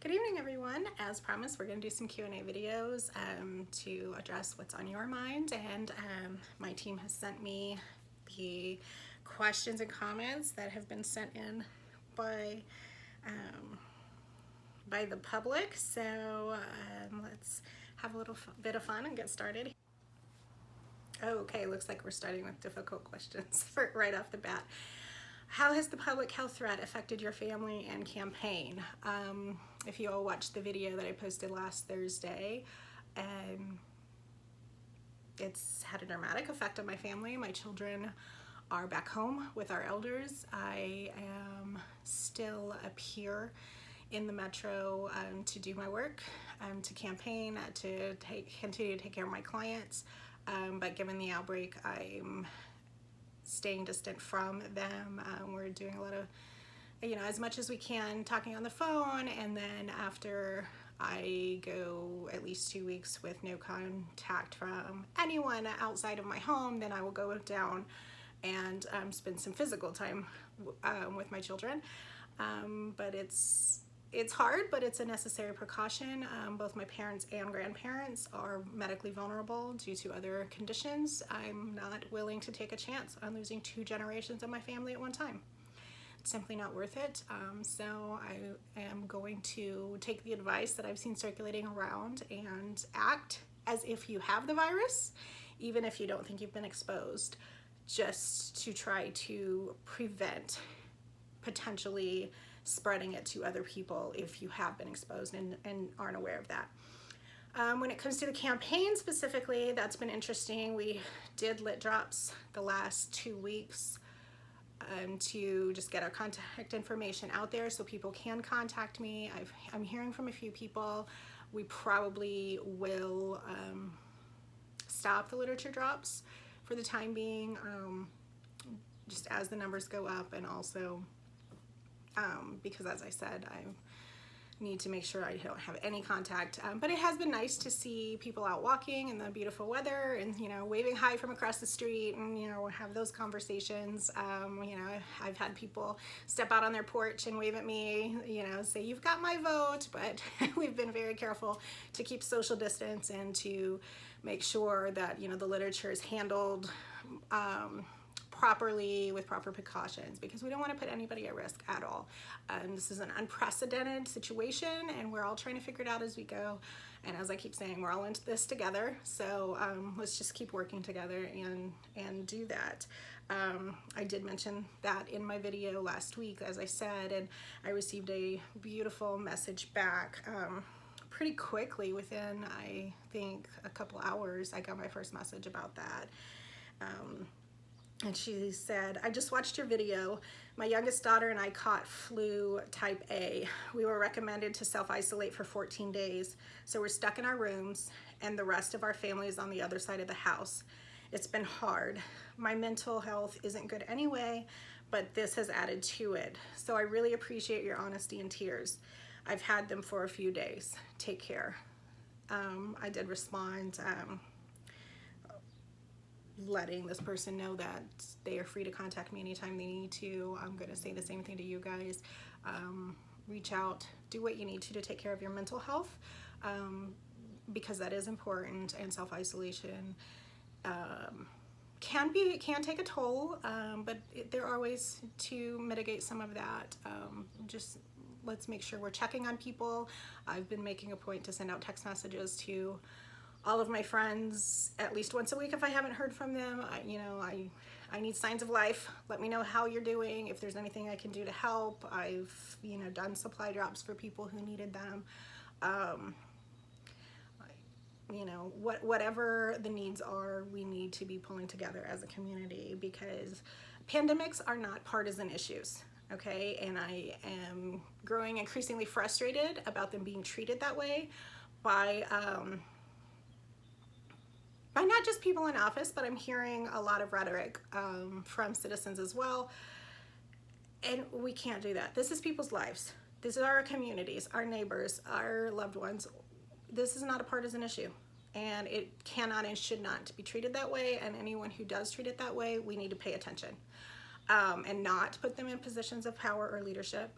Good evening, everyone. As promised, we're going to do some Q&A videos to address what's on your mind, and my team has sent me the questions and comments that have been sent in by the public. So let's have a little bit of fun and get started. Okay, looks like we're starting with difficult questions right off the bat. How has the public health threat affected your family and campaign? If you all watched the video that I posted last Thursday, it's had a dramatic effect on my family. My children are back home with our elders. I am still up here in the metro to do my work, to campaign, to continue to take care of my clients. But given the outbreak, I'm staying distant from them. We're doing a lot of, as much as we can, talking on the phone, and then after I go at least 2 weeks with no contact from anyone outside of my home, then I will go down and spend some physical time with my children. But it's hard, but it's a necessary precaution. Both my parents and grandparents are medically vulnerable due to other conditions. I'm not willing to take a chance on losing 2 generations of my family at one time. It's simply not worth it. So I am going to take the advice that I've seen circulating around and act as if you have the virus, even if you don't think you've been exposed, just to try to prevent potentially spreading it to other people if you have been exposed and aren't aware of that. When it comes to the campaign specifically, that's been interesting. We did lit drops the last 2 weeks to just get our contact information out there so people can contact me. I'm hearing from a few people. We probably will stop the literature drops for the time being, just as the numbers go up, and also because, as I said, I need to make sure I don't have any contact. But it has been nice to see people out walking in the beautiful weather and, waving hi from across the street and, have those conversations. I've had people step out on their porch and wave at me, say, "You've got my vote," but we've been very careful to keep social distance and to make sure that, the literature is handled properly with proper precautions, because we don't want to put anybody at risk at all. This is an unprecedented situation, and we're all trying to figure it out as we go. And as I keep saying, we're all into this together. So let's just keep working together and do that. I did mention that in my video last week, as I said, and I received a beautiful message back pretty quickly. Within, I think, a couple hours, I got my first message about that. And she said, "I just watched your video. My youngest daughter and I caught flu type A. We were recommended to self-isolate for 14 days. So we're stuck in our rooms, and the rest of our family is on the other side of the house. It's been hard. My mental health isn't good anyway, but this has added to it. So I really appreciate your honesty and tears. I've had them for a few days. Take care." I did respond, letting this person know that they are free to contact me anytime they need to. I'm going to say the same thing to you guys. Reach out, do what you need to take care of your mental health, because that is important, and self-isolation can take a toll, but there are ways to mitigate some of that. Just let's make sure we're checking on people. I've been making a point to send out text messages to all of my friends at least once a week if I haven't heard from them. I need signs of life. Let me know how you're doing, if there's anything I can do to help. I've done supply drops for people who needed them. Whatever the needs are, we need to be pulling together as a community, because pandemics are not partisan issues. Okay, and I am growing increasingly frustrated about them being treated that way by not just people in office, but I'm hearing a lot of rhetoric from citizens as well. And we can't do that. This is people's lives. This is our communities, our neighbors, our loved ones. This is not a partisan issue, and it cannot and should not be treated that way. And anyone who does treat it that way, we need to pay attention and not put them in positions of power or leadership.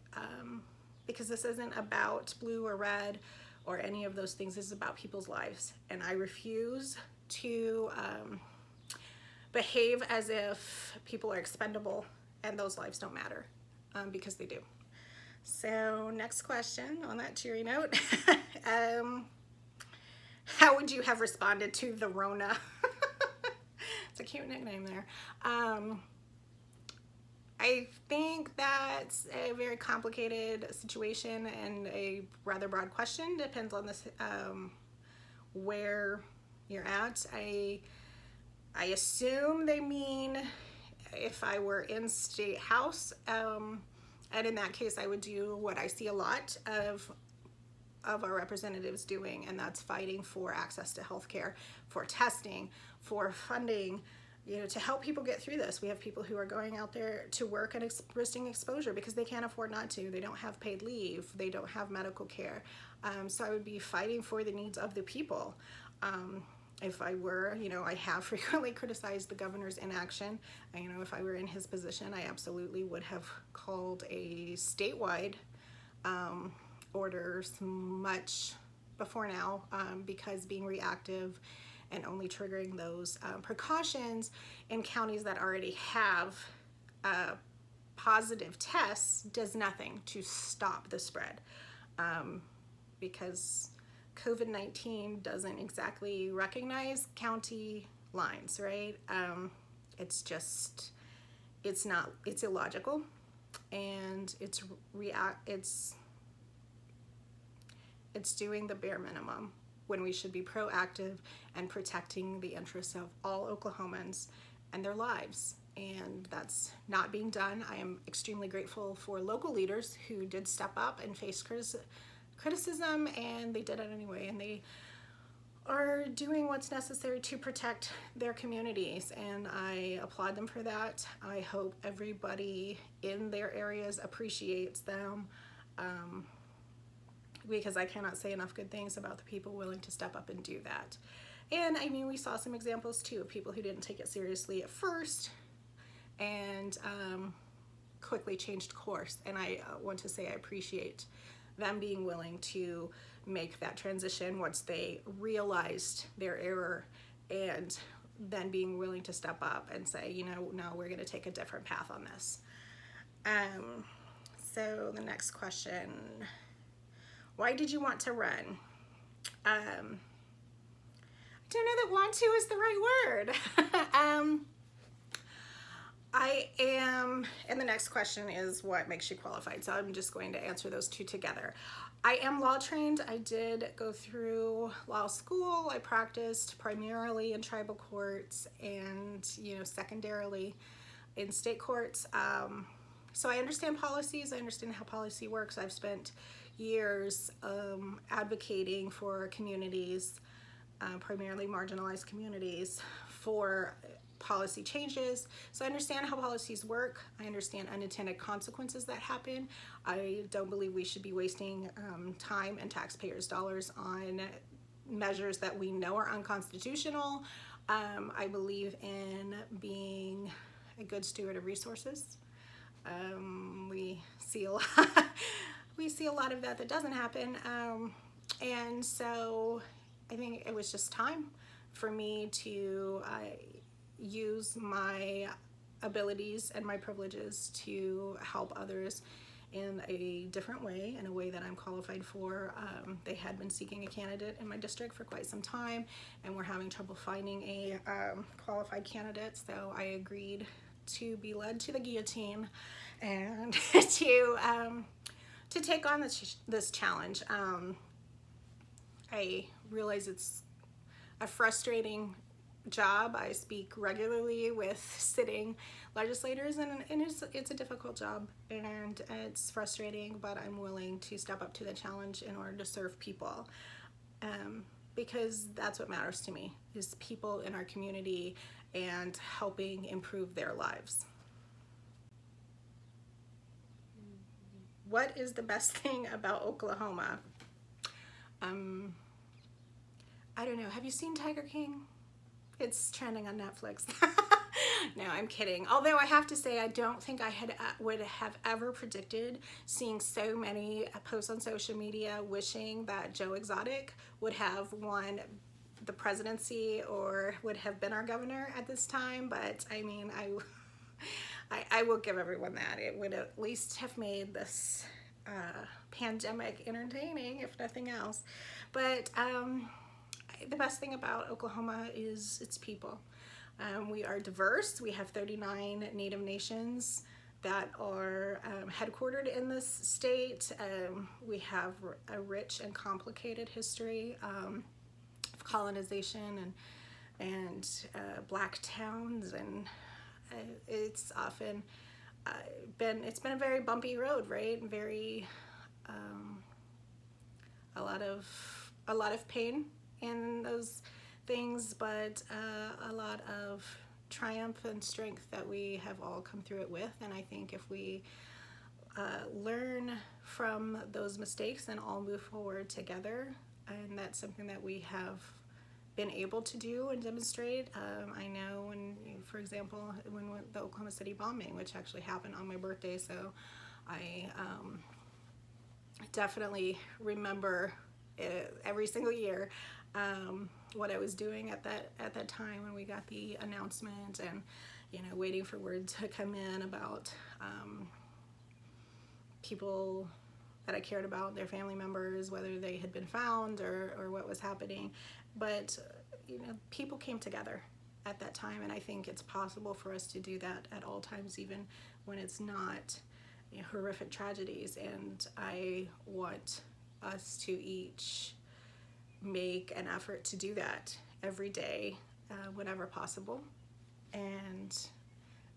because this isn't about blue or red or any of those things. This is about people's lives. And I refuse to behave as if people are expendable and those lives don't matter, because they do. So next question on that cheery note. How would you have responded to the Rona? It's a cute nickname there. I think that's a very complicated situation and a rather broad question. Depends on this, where you're at. I assume they mean if I were in State House, and in that case I would do what I see a lot of our representatives doing, and that's fighting for access to healthcare, for testing, for funding, you know, to help people get through this. We have people who are going out there to work and risking exposure because they can't afford not to. They don't have paid leave. They don't have medical care. So I would be fighting for the needs of the people. If I were, you know, I have frequently criticized the governor's inaction. You know, if I were in his position, I absolutely would have called a statewide orders much before now, because being reactive and only triggering those precautions in counties that already have positive tests does nothing to stop the spread, because COVID-19 doesn't exactly recognize county lines, right? It's illogical, and it's doing the bare minimum when we should be proactive and protecting the interests of all Oklahomans and their lives. And that's not being done. I am extremely grateful for local leaders who did step up and face criticism, and they did it anyway, and they are doing what's necessary to protect their communities, and I applaud them for that. I hope everybody in their areas appreciates them, because I cannot say enough good things about the people willing to step up and do that. And I mean, we saw some examples too of people who didn't take it seriously at first and quickly changed course. And I want to say I appreciate them being willing to make that transition once they realized their error, and then being willing to step up and say, you know, no, we're going to take a different path on this. So the next question, why did you want to run? I don't know that want to is the right word. I am, and the next question is what makes you qualified. So I'm just going to answer those two together. I am law trained. I did go through law school. I practiced primarily in tribal courts and, you know, secondarily in state courts. So I understand policies. I understand how policy works. I've spent years advocating for communities, primarily marginalized communities, for policy changes. So I understand how policies work. I understand unintended consequences that happen. I don't believe we should be wasting time and taxpayers' dollars on measures that we know are unconstitutional. I believe in being a good steward of resources. We see a lot of that doesn't happen. And so I think it was just time for me to use my abilities and my privileges to help others in a different way, in a way that I'm qualified for. They had been seeking a candidate in my district for quite some time, and we're having trouble finding a qualified candidate, so I agreed to be led to the guillotine and to take on this challenge. I realize it's a frustrating job. I speak regularly with sitting legislators, and it's a difficult job, and it's frustrating, but I'm willing to step up to the challenge in order to serve people, because that's what matters to me, is people in our community and helping improve their lives. What is the best thing about Oklahoma? I don't know. Have you seen Tiger King? It's trending on Netflix. No, I'm kidding. Although I have to say, I don't think I would have ever predicted seeing so many posts on social media wishing that Joe Exotic would have won the presidency or would have been our governor at this time. But I mean, I will give everyone that. It would at least have made this pandemic entertaining, if nothing else. But the best thing about Oklahoma is its people. We are diverse. We have 39 Native nations that are headquartered in this state. We have a rich and complicated history of colonization and black towns, and it's often been a very bumpy road, right? Very a lot of pain in those things, but a lot of triumph and strength that we have all come through it with. And I think if we learn from those mistakes and all move forward together, and that's something that we have been able to do and demonstrate. I know when, for example, when the Oklahoma City bombing, which actually happened on my birthday, so I definitely remember every single year what I was doing at that time when we got the announcement, and waiting for word to come in about people that I cared about, their family members, whether they had been found or what was happening. But people came together at that time, and I think it's possible for us to do that at all times, even when it's not horrific tragedies. And I want us to each make an effort to do that every day, whenever possible, and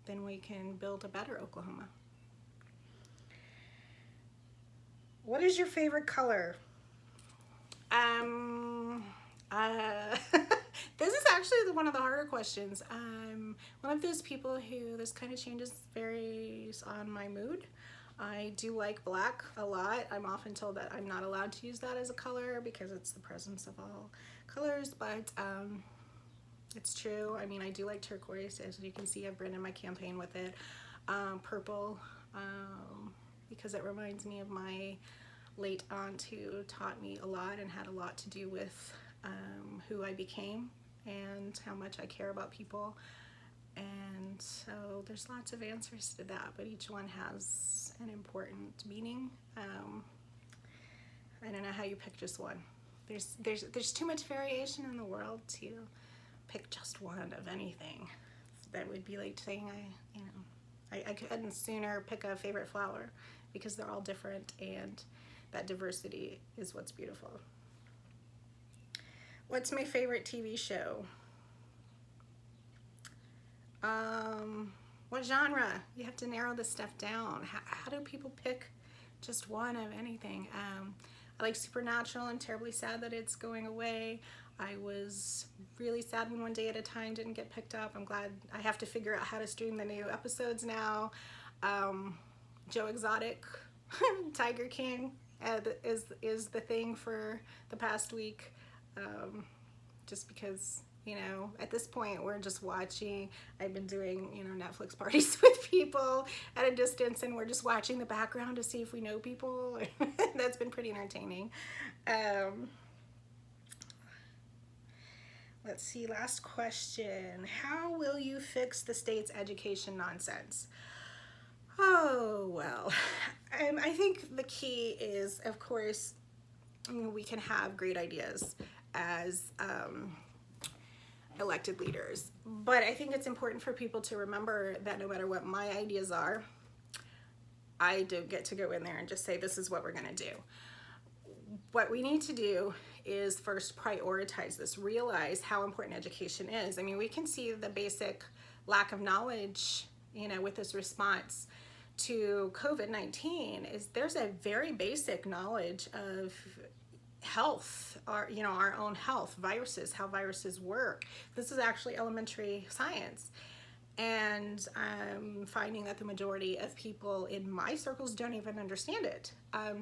then we can build a better Oklahoma. What is your favorite color? This is actually one of the harder questions. I'm one of those people who this kind of varies on my mood. I do like black a lot. I'm often told that I'm not allowed to use that as a color because it's the presence of all colors, but it's true. I mean, I do like turquoise. As you can see, I've written in my campaign with it. Purple, because it reminds me of my late aunt who taught me a lot and had a lot to do with who I became and how much I care about people. And so there's lots of answers to that, but each one has an important meaning. I don't know how you pick just one. There's too much variation in the world to pick just one of anything. That would be like saying I couldn't sooner pick a favorite flower, because they're all different, and that diversity is what's beautiful. What's my favorite TV show? What genre? You have to narrow this stuff down. How do people pick just one of anything? I like Supernatural and terribly sad that it's going away. I was really sad when One Day at a Time didn't get picked up. I'm glad I have to figure out how to stream the new episodes now. Joe Exotic, Tiger King is the thing for the past week. Just because, at this point we're just watching. I've been doing, Netflix parties with people at a distance, and we're just watching the background to see if we know people. That's been pretty entertaining. Let's see, last question. How will you fix the state's education nonsense? Oh, well, I think the key is, of course, we can have great ideas as elected leaders, but I think it's important for people to remember that no matter what my ideas are, I don't get to go in there and just say, this is what we're going to do. What we need to do is first prioritize this, realize how important education is. I mean, we can see the basic lack of knowledge, with this response to COVID-19 is there's a very basic knowledge of health, our own health, viruses, how viruses work. This is actually elementary science. And I'm finding that the majority of people in my circles don't even understand it.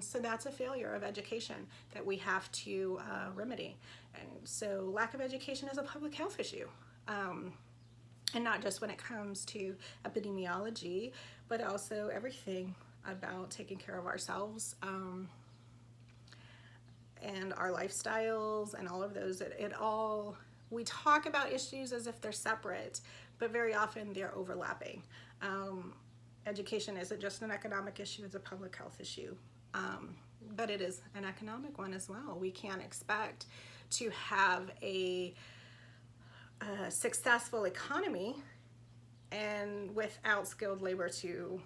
So that's a failure of education that we have to remedy. And so lack of education is a public health issue. And not just when it comes to epidemiology, but also everything about taking care of ourselves, and our lifestyles and all of those. We talk about issues as if they're separate, but very often they're overlapping. Education isn't just an economic issue, it's a public health issue. But it is an economic one as well. We can't expect to have a successful economy and without skilled labor to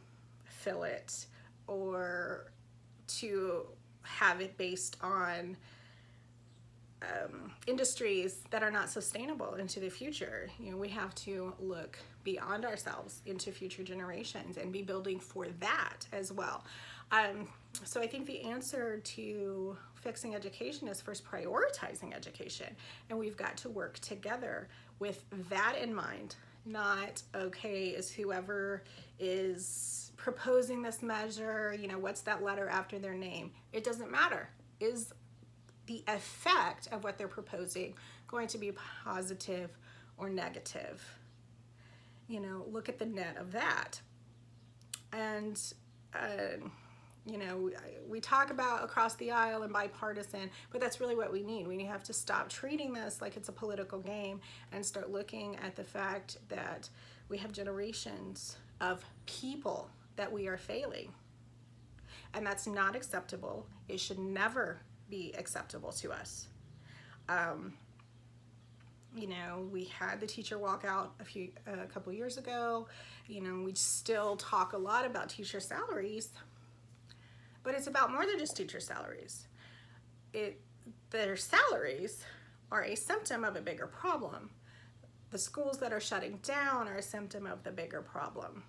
fill it, or to have it based on industries that are not sustainable into the future. You know, we have to look beyond ourselves into future generations and be building for that as well. So I think the answer to fixing education is first prioritizing education, and we've got to work together with that in mind. Not, okay, is whoever is proposing this measure, you know, what's that letter after their name? It doesn't matter. Is the effect of what they're proposing going to be positive or negative? You know, look at the net of that. And you know, we talk about across the aisle and bipartisan, but that's really what we need. We have to stop treating this like it's a political game and start looking at the fact that we have generations of people that we are failing. And that's not acceptable. It should never be acceptable to us. You know, we had the teacher walkout a couple years ago. You know, we still talk a lot about teacher salaries, but it's about more than just teacher salaries. Their salaries are a symptom of a bigger problem. The schools that are shutting down are a symptom of the bigger problem.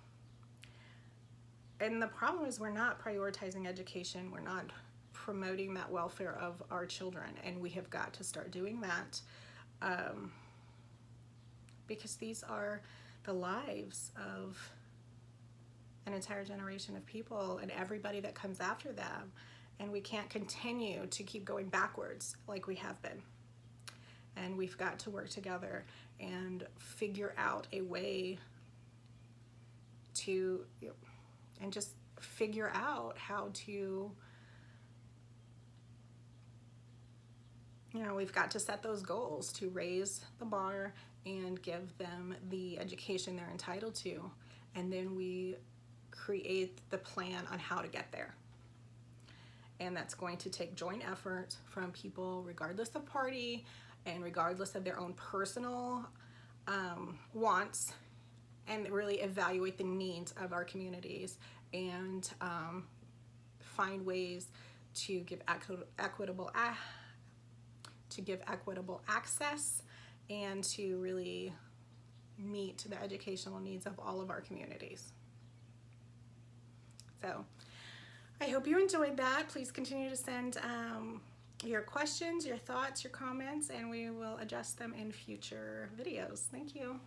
And the problem is we're not prioritizing education. We're not promoting that welfare of our children. And we have got to start doing that, because these are the lives of an entire generation of people and everybody that comes after them. And we can't continue to keep going backwards like we have been. And we've got to work together and figure out a way to, and just figure out how to, you know, we've got to set those goals to raise the bar and give them the education they're entitled to. And then we create the plan on how to get there. And that's going to take joint effort from people regardless of party and regardless of their own personal wants, and really evaluate the needs of our communities and find ways to give equitable access and to really meet the educational needs of all of our communities. So I hope you enjoyed that. Please continue to send your questions, your thoughts, your comments, and we will address them in future videos. Thank you.